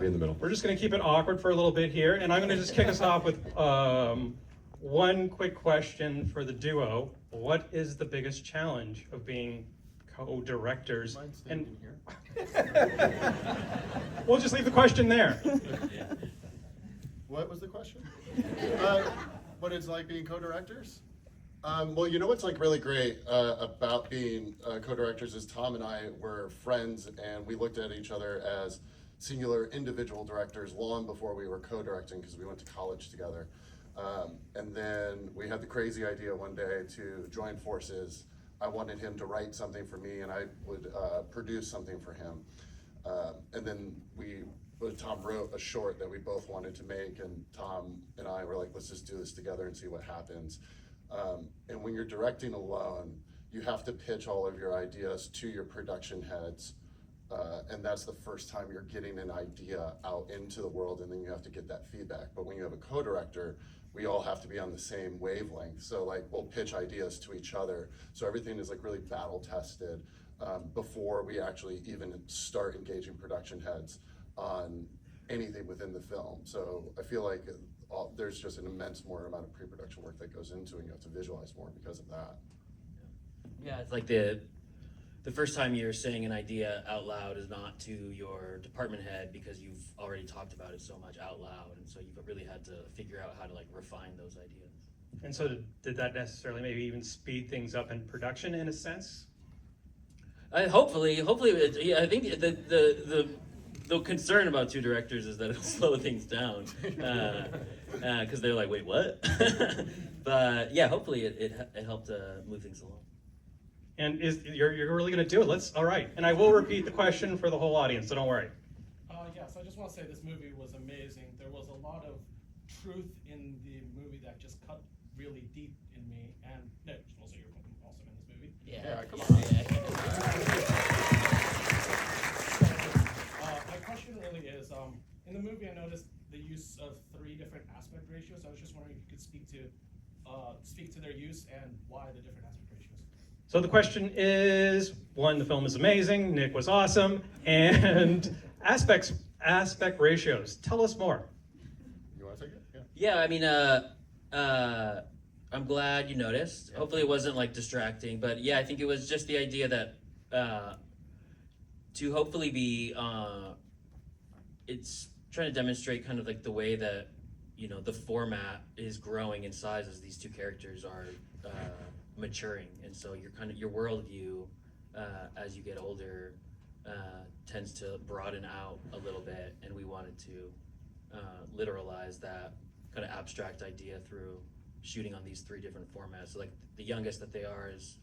in the middle. We're just going to keep it awkward for a little bit here, and I'm going to just kick us off with one quick question for the duo. What is the biggest challenge of being co-directors? And we'll just leave the question there. What was the question? What it's like being co-directors? Well, you know what's like really great about being co-directors is Tom and I were friends, and we looked at each other as singular individual directors long before we were co-directing because we went to college together. And then we had the crazy idea one day to join forces. I wanted him to write something for me, and I would produce something for him. And then Tom wrote a short that we both wanted to make, and Tom and I were like, let's just do this together and see what happens. And when you're directing alone, you have to pitch all of your ideas to your production heads. And that's the first time you're getting an idea out into the world, and then you have to get that feedback. But when you have a co-director, we all have to be on the same wavelength. So like we'll pitch ideas to each other. So everything is like really battle tested before we actually even start engaging production heads on anything within the film. So I feel like there's just an immense more amount of pre-production work that goes into it, and you have to visualize more because of that. Yeah, it's like the first time you're saying an idea out loud is not to your department head because you've already talked about it so much out loud, and so you've really had to figure out how to like refine those ideas. And so did that necessarily maybe even speed things up in production in a sense? Hopefully, I think the concern about two directors is that it'll slow things down because they're like, wait, what? But yeah, hopefully it helped move things along. And you're really going to do it? All right. And I will repeat the question for the whole audience, so don't worry. Yes, I just want to say this movie was amazing. There was a lot of truth in the movie that just cut really deep in me. And Nick, also you're fucking awesome in this movie. Yeah, come on. My question really is, in the movie I noticed the use of 3 different aspect ratios. I was just wondering if you could speak to their use and why the different aspect ratios. So the question is, 1, the film is amazing, Nick was awesome, and aspect ratios. Tell us more. You want to take it? Yeah, I mean, I'm glad you noticed. Yeah. Hopefully it wasn't like distracting, but yeah, I think it was just the idea that to hopefully be, it's trying to demonstrate kind of like the way that, you know, the format is growing in size as these two characters are maturing, and so your worldview as you get older tends to broaden out a little bit, and we wanted to literalize that kind of abstract idea through shooting on these 3 different formats. So like the youngest that they are is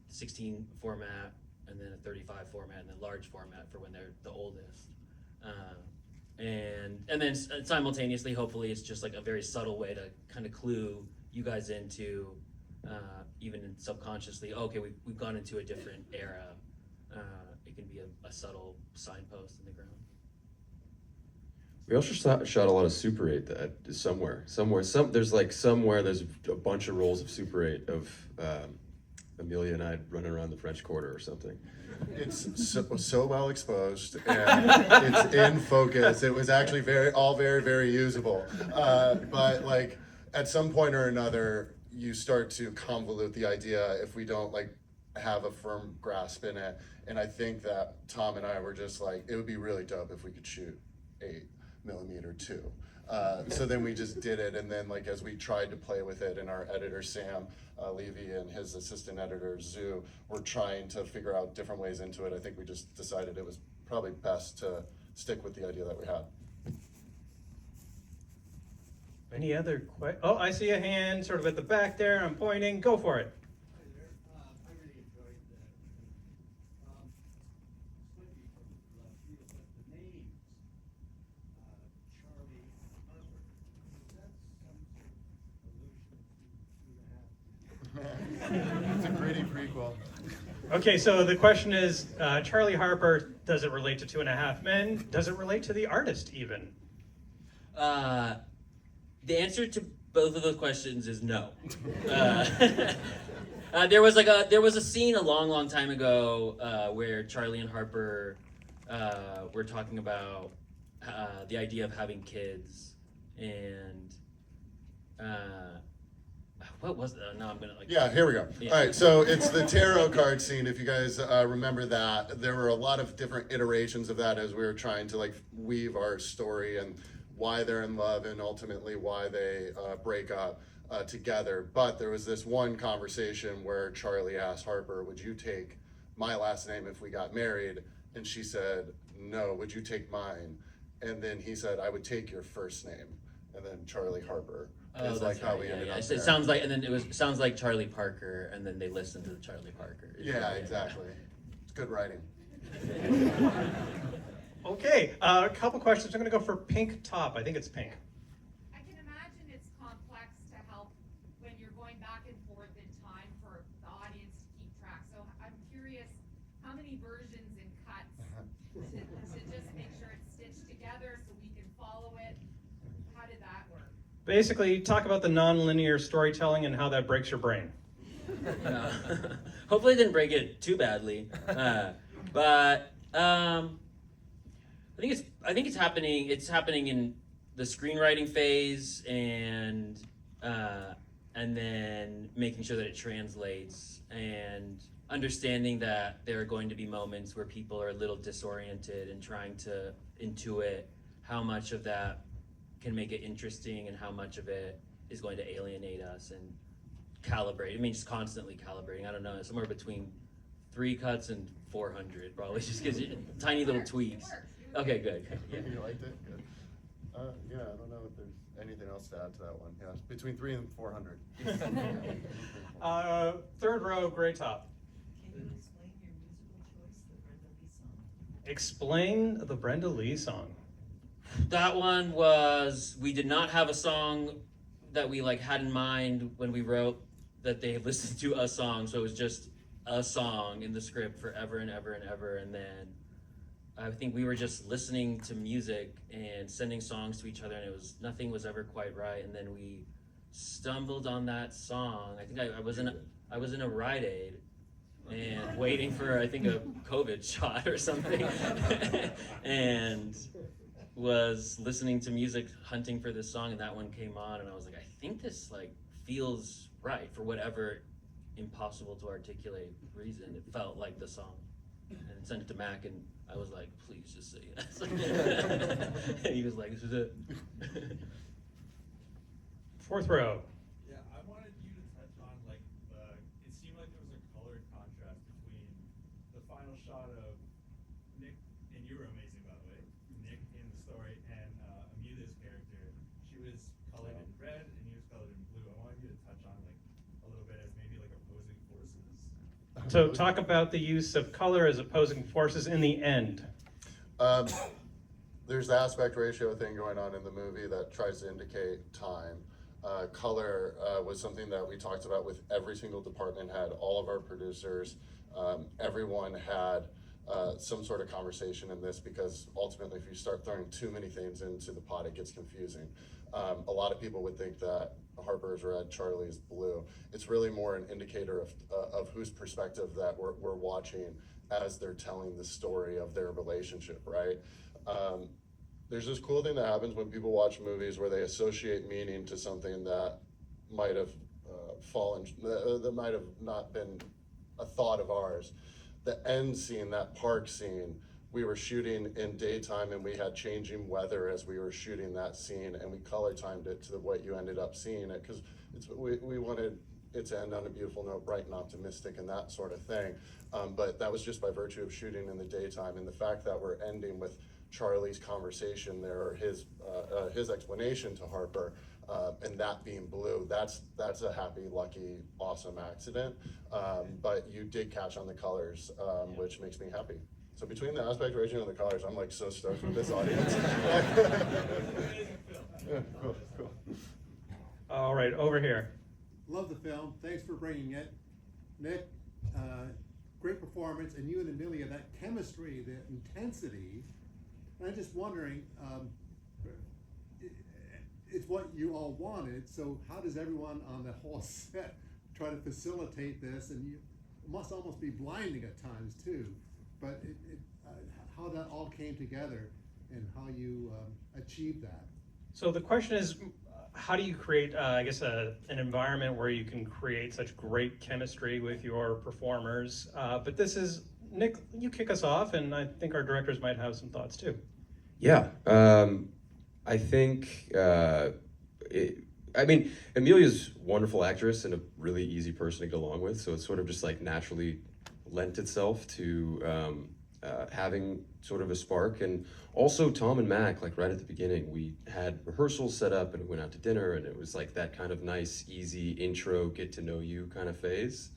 16 format, and then a 35 format, and then large format for when they're the oldest. And then simultaneously, hopefully, it's just like a very subtle way to kind of clue you guys into, even subconsciously, okay, we've gone into a different era. It can be a subtle signpost in the ground. We also shot a lot of Super 8 that is somewhere. There's a bunch of rolls of Super 8 of Amelia and I running around the French Quarter or something. It's so well exposed, and it's in focus. It was actually very, very usable. But like at some point or another, you start to convolute the idea if we don't like have a firm grasp in it. And I think that Tom and I were just like, it would be really dope if we could shoot 8mm too. So then we just did it, and then like as we tried to play with it, and our editor Sam Levy and his assistant editor Zoo were trying to figure out different ways into it, I think we just decided it was probably best to stick with the idea that we had. Any other questions? Oh, I see a hand sort of at the back there. I'm pointing. Go for it. Hi there. I really enjoyed that. Slightly from left field, but the name Charlie Harper, is that some sort of allusion to 2.5? It's a gritty prequel. Okay, so the question is, Charlie Harper, does it relate to 2.5 Men? Does it relate to the artist even? The answer to both of those questions is no. There was a scene a long time ago where Charlie and Harper we're talking about the idea of having kids, and what was that? No, I'm gonna like. Yeah, here we go. Yeah. All right, so it's the tarot card scene. If you guys remember that, there were a lot of different iterations of that as we were trying to like weave our story and why they're in love and ultimately why they break up together. But there was this one conversation where Charlie asked Harper, "Would you take my last name if we got married?" And she said, "No, would you take mine?" And then he said, "I would take your first name." And then Charlie Harper. Oh, Is that's like how right, we yeah, ended yeah. up So there. it sounds like, and then sounds like Charlie Parker, and then they listened to the Charlie Parker. Yeah, exactly. It's good writing. Okay, a couple questions. I'm going to go for pink top. I think it's pink. I can imagine it's complex to help when you're going back and forth in time for the audience to keep track. So I'm curious, how many versions and cuts to just make sure it's stitched together so we can follow it? How did that work? Basically, you talk about the nonlinear storytelling and how that breaks your brain. No. Hopefully, it didn't break it too badly. But I think it's happening. It's happening in the screenwriting phase, and then making sure that it translates, and understanding that there are going to be moments where people are a little disoriented and trying to intuit how much of that can make it interesting and how much of it is going to alienate us, and calibrate. I mean, just constantly calibrating. I don't know, somewhere between 3 cuts and 400 probably, just gives you tiny little tweaks. Okay, good. Yeah. You liked it? Good. Yeah, I don't know if there's anything else to add to that one. Yeah, between 3 and 400. Third row, gray top. Can you explain your musical choice, the Brenda Lee song? Explain the Brenda Lee song. That one was, we did not have a song that we like had in mind when we wrote that they listened to a song, so it was just a song in the script forever and ever and ever. And then I think we were just listening to music and sending songs to each other, and nothing was ever quite right. And then we stumbled on that song. I think I was in a Rite Aid and waiting for, I think, a COVID shot or something, and was listening to music, hunting for this song, and that one came on, and I was like, I think this like feels right for whatever impossible to articulate reason. It felt like the song, and sent it to Mac, and I was like, please just say yes. And he was like, this is it. Fourth row. Yeah, I wanted you to touch on like it seemed like there was a color contrast between the final shot of Nick, and you were amazing by the way, Nick in the story, and Amelia's character. She was colored in red and he was colored in blue. I wanted you to touch on like a little bit as maybe like opposing forces. So talk about the use of color as opposing forces in the end. There's the aspect ratio thing going on in the movie that tries to indicate time. Color was something that we talked about with every single department head, all of our producers. Everyone had some sort of conversation in this, because ultimately if you start throwing too many things into the pot, it gets confusing. A lot of people would think that Harper is red, Charlie is blue. It's really more an indicator of whose perspective that we're watching as they're telling the story of their relationship, right? There's this cool thing that happens when people watch movies where they associate meaning to something that might have that might have not been a thought of ours. The end scene, that park scene, we were shooting in daytime and we had changing weather as we were shooting that scene, and we color timed it to what you ended up seeing it, because we wanted it to end on a beautiful note, bright and optimistic and that sort of thing. But that was just by virtue of shooting in the daytime, and the fact that we're ending with Charlie's conversation there, or his explanation to Harper, and that being blue, that's a happy, lucky, awesome accident. But you did catch on the colors, which makes me happy. So between the aspect ratio and the colors, I'm like so stoked with this audience. Yeah, cool. All right, over here. Love the film. Thanks for bringing it. Nick, great performance, and you and Amelia, that chemistry, the intensity. And I'm just wondering, it's what you all wanted, so how does everyone on the whole set try to facilitate this? And it must almost be blinding at times too, but how that all came together and how you achieved that. So the question is, how do you create, I guess, an environment where you can create such great chemistry with your performers? But this is, Nick, you kick us off, and I think our directors might have some thoughts too. Yeah, I think, Amelia's a wonderful actress and a really easy person to get along with, so it sort of just like naturally lent itself to having sort of a spark. And also Tom and Mac, like right at the beginning, we had rehearsals set up and we went out to dinner, and it was like that kind of nice, easy intro, get to know you kind of phase.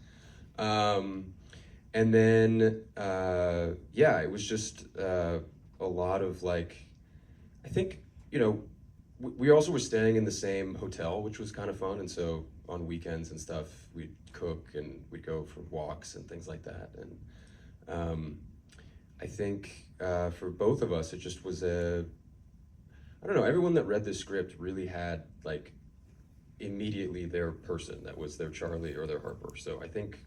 And then, yeah, it was just a lot of like, I think, you know, we also were staying in the same hotel, which was kind of fun. And so on weekends and stuff, we'd cook and we'd go for walks and things like that. And I think for both of us, it just was I don't know, everyone that read this script really had like immediately their person that was their Charlie or their Harper. So I think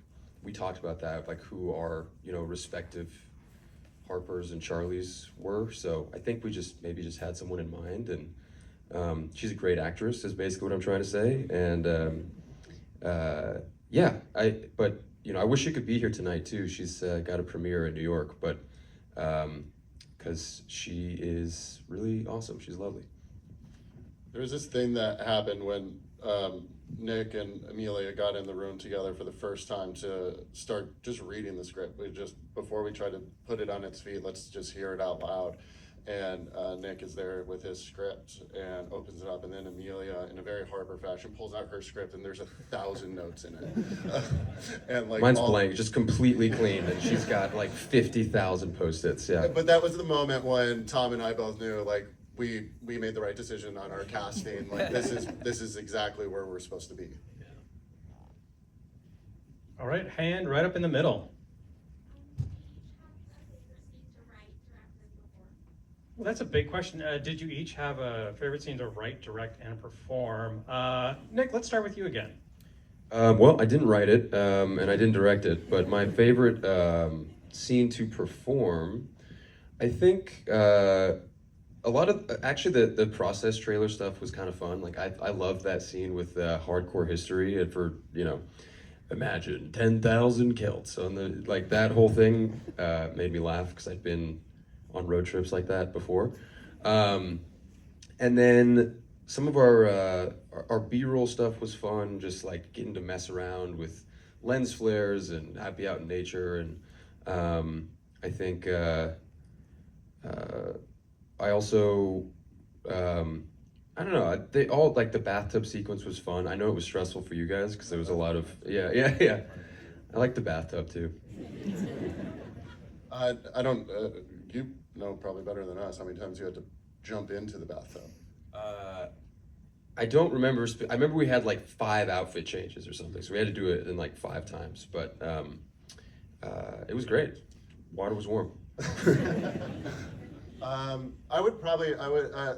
we talked about that, like who our, you know, respective Harpers and Charlies were. So I think we maybe just had someone in mind, and she's a great actress is basically what I'm trying to say. And yeah, but you know, I wish she could be here tonight too. She's got a premiere in New York, but because she is really awesome. She's lovely. There was this thing that happened when Nick and Amelia got in the room together for the first time to start just reading the script. Before we tried to put it on its feet, let's just hear it out loud. And Nick is there with his script and opens it up, and then Amelia, in a very Harper fashion, pulls out her script, and there's 1,000 notes in it. And like mine's blank, just completely clean, and she's got like 50,000 post-its. Yeah. But that was the moment when Tom and I both knew, like, we made the right decision on our casting. Like, this is exactly where we're supposed to be. All right, hand right up in the middle. Well, that's a big question. Did you each have a favorite scene to write, direct, and perform? Nick, let's start with you again. Well, I didn't write it, and I didn't direct it, but my favorite scene to perform, I think a lot of, actually the process trailer stuff was kind of fun. Like I loved that scene with hardcore history, and for, you know, imagine 10,000 kilts on the, like that whole thing made me laugh because I'd been on road trips like that before. And then some of our B-roll stuff was fun, just like getting to mess around with lens flares and be out in nature. And I think I also, I don't know, they all, like the bathtub sequence was fun. I know it was stressful for you guys because there was a lot of, yeah. I like the bathtub too. I don't, you know probably better than us how many times you had to jump into the bathtub. I don't remember. I remember we had like 5 outfit changes or something, so we had to do it in like 5 times. But it was great. Water was warm. I would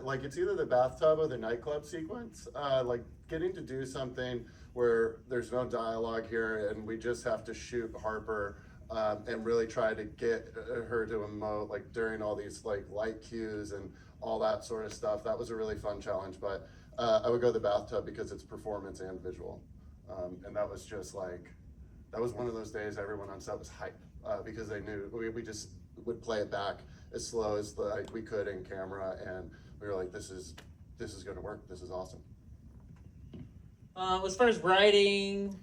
like, it's either the bathtub or the nightclub sequence. Like getting to do something where there's no dialogue here and we just have to shoot Harper and really try to get her to emote like during all these like light cues and all that sort of stuff. That was a really fun challenge, but I would go the bathtub because it's performance and visual. And that was just like, that was one of those days everyone on set was hype because they knew we just would play it back as slow as like we could in camera, and we were like, this is gonna work. This is awesome. As far as writing,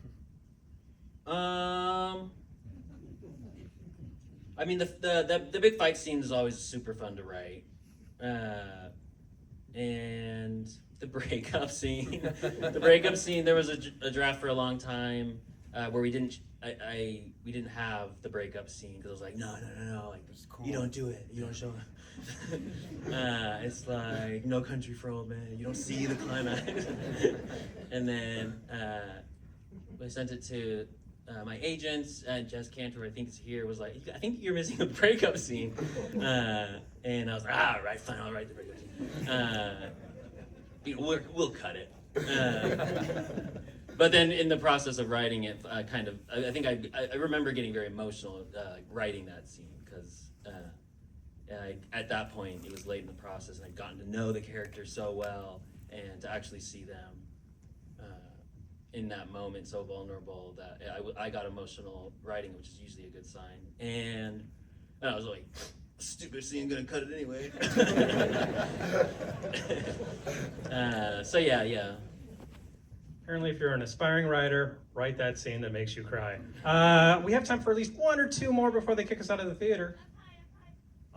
I mean the big fight scene is always super fun to write, and the breakup scene. There was a draft for a long time where we didn't have the breakup scene because I was like, no, like cool. You don't do it. You don't show it. It's like No Country for Old Men. You don't see the climax. And then I sent it to my agents, Jess Cantor, I think is here, was like, I think you're missing a breakup scene. And I was like, right, fine, I'll write the breakup scene. We'll cut it. But then in the process of writing it, I think I remember getting very emotional writing that scene because at that point, it was late in the process, and I'd gotten to know the characters so well, and to actually see them in that moment so vulnerable that I got emotional writing, which is usually a good sign. And I was like, stupid scene, gonna cut it anyway. So yeah. Apparently, if you're an aspiring writer, write that scene that makes you cry. We have time for at least one or two more before they kick us out of the theater.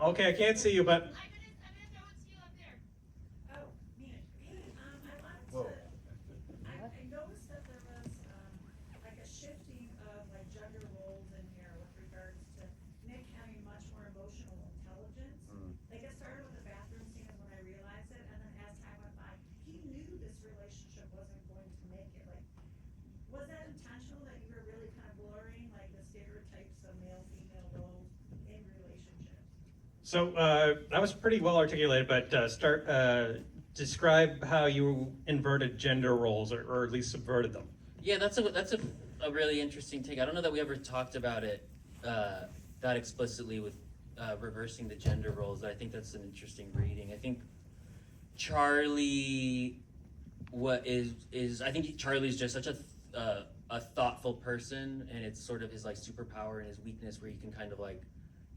Okay, I can't see you, but I'm gonna throw it to you up there. Oh, me. Hey, I Whoa. wanted to, I noticed that there was, like a shifting of like gender roles in here with regards to Nick having much more emotional intelligence. Like it started with the bathroom scene is when I realized it, and then as time went by, he knew this relationship wasn't going to make it. Like, was that intentional that you were really kind of blurring like the stereotypes of male-female roles in relationships? so that was pretty well articulated. But describe how you inverted gender roles, or at least subverted them. Yeah, that's a really interesting take. I don't know that we ever talked about it that explicitly with reversing the gender roles. I think that's an interesting reading. I think Charlie, I think Charlie's just such a thoughtful person, and it's sort of his like superpower and his weakness, where he can kind of like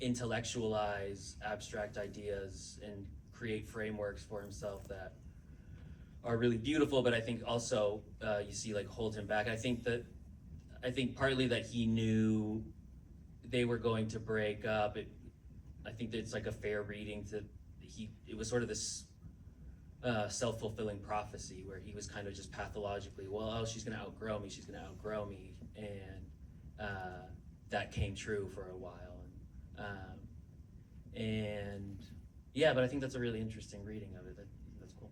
intellectualize abstract ideas and create frameworks for himself that are really beautiful, but I think also you see like hold him back. I think partly that he knew they were going to break up. I think that it's like a fair reading it was sort of this self-fulfilling prophecy where he was kind of just pathologically, she's gonna outgrow me, and that came true for a while. And yeah, but I think that's a really interesting reading of it. That's cool.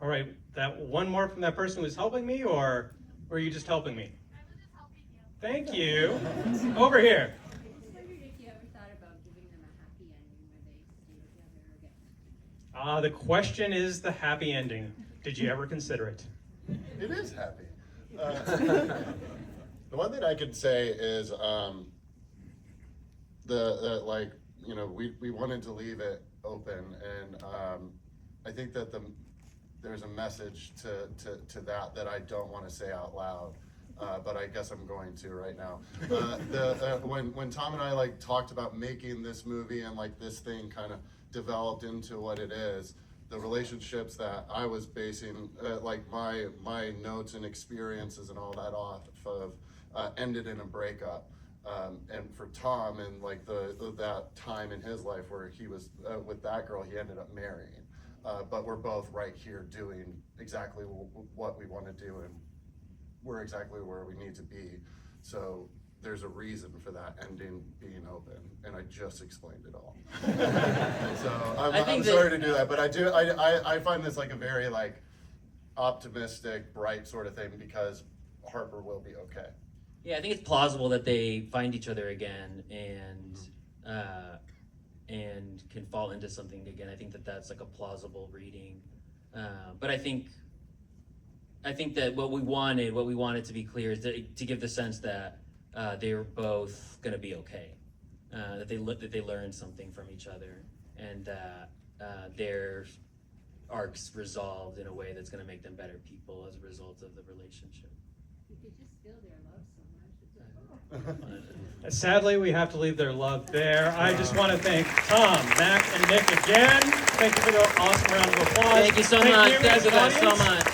All right, that one more from that person who was helping me, or were you just helping me? I was just helping you. Thank you. Over here. I just wondered if you ever thought about giving them a happy ending where they stay together again. The question is the happy ending. Did you ever consider it? It is happy. The one thing I could say is we wanted to leave it open, and I think that there's a message to that I don't want to say out loud, but I guess I'm going to right now. When Tom and I like talked about making this movie, and like this thing kind of developed into what it is, the relationships that I was basing like my notes and experiences and all that off of ended in a breakup. And for Tom, and like that time in his life where he was with that girl, he ended up marrying. But we're both right here doing exactly what we want to do, and we're exactly where we need to be. So there's a reason for that ending being open, and I just explained it all. So I'm sorry to do that, but I find this like a very like optimistic, bright sort of thing, because Harper will be okay. Yeah, I think it's plausible that they find each other again and can fall into something again. I think that that's like a plausible reading. But I think that what we wanted to be clear is to give the sense that they were both going to be okay, that they learned something from each other, and that their arcs resolved in a way that's going to make them better people as a result of the relationship. You could just feel their love so much. Sadly, we have to leave their love there. I just want to thank Tom, Mac, and Nick again. Thank you for the awesome round of applause. Thank you so much. You, Thank as you an guys so audience. much.